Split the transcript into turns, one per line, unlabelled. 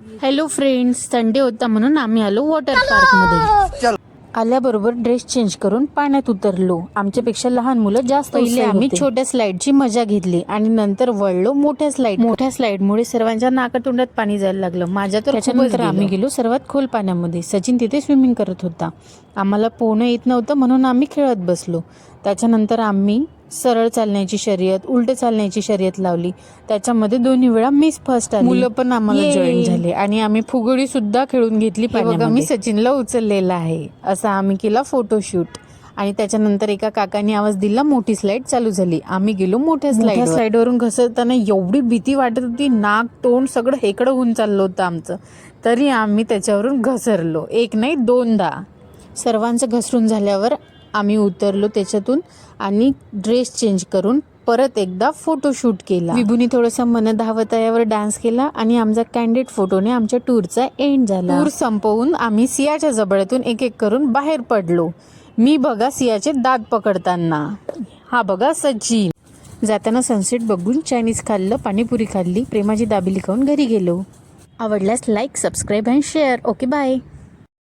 Hello friends, Sunday होता म्हणून आम्ही आलो वॉटर पार्क मध्ये. आल्याबरोबर ड्रेस चेंज करून पाण्यात उतरलो. आमच्यापेक्षा लहान मुलं जास्त. पहिले आम्ही छोट्या स्लाइडची मजा घेतली आणि नंतर वळलो मोठ्या स्लाइड. मोठ्या स्लाइडमुळे सर्वांच्या नाकातोंडात पाणी जायला लागलं. माझ्या तर त्याच्यानंतर आम्ही गेलो सर्वात खोल पाण्यामध्ये. सचिन तिथे स्विमिंग करत होता. आम्हाला पोहणं येत नव्हतं म्हणून आम्ही खेळत बसलो. त्याच्यानंतर आम्ही सरळ चालण्याची शर्यत, उलट चालण्याची शर्यत लावली. त्याच्यामध्ये 2 वेळा मिस फर्स्ट आली. मुलं पण आम्हाला जॉईन झाले आणि आम्ही फुगडी सुद्धा खेळून घेतली. बघा मी सचिनला उचललेला आहे. असा आम्ही केला फोटोशूट. आणि त्याच्यानंतर एका काकांनी आवाज दिला, मोठी स्लाइड चालू झाली. आम्ही गेलो मोठ्या स्लाइडवरून. घसरताना एवढी भीती वाटत होती, नाक तोंड सगळं हेकडं होऊन चाललं होतं आमचं. तरी आम्ही त्याच्यावरून घसरलो, एक नाही 2दा. सर्वांचं घसरून झाल्यावर आम्ही उतरलो त्याच्यातून आणि ड्रेस चेंज करून परत एकदा फोटोशूट केला. विभूनी थोडंसं मन धावतायावर डान्स केला आणि आमचा कॅन्डिड फोटोने आमच्या टूरचा एंड झाला. टूर संपवून आम्ही सियाच्या जबड्यातून एक एक करून बाहेर पडलो. मी बघा सियाचे दात पकडताना, हा बघा सचिन. जाताना सनसेट बघून चायनीज खाल्लं, पाणीपुरी खाल्ली, प्रेमाची दाबेली खाऊन घरी गेलो. आवडल्यास like, subscribe and share. Okay, bye.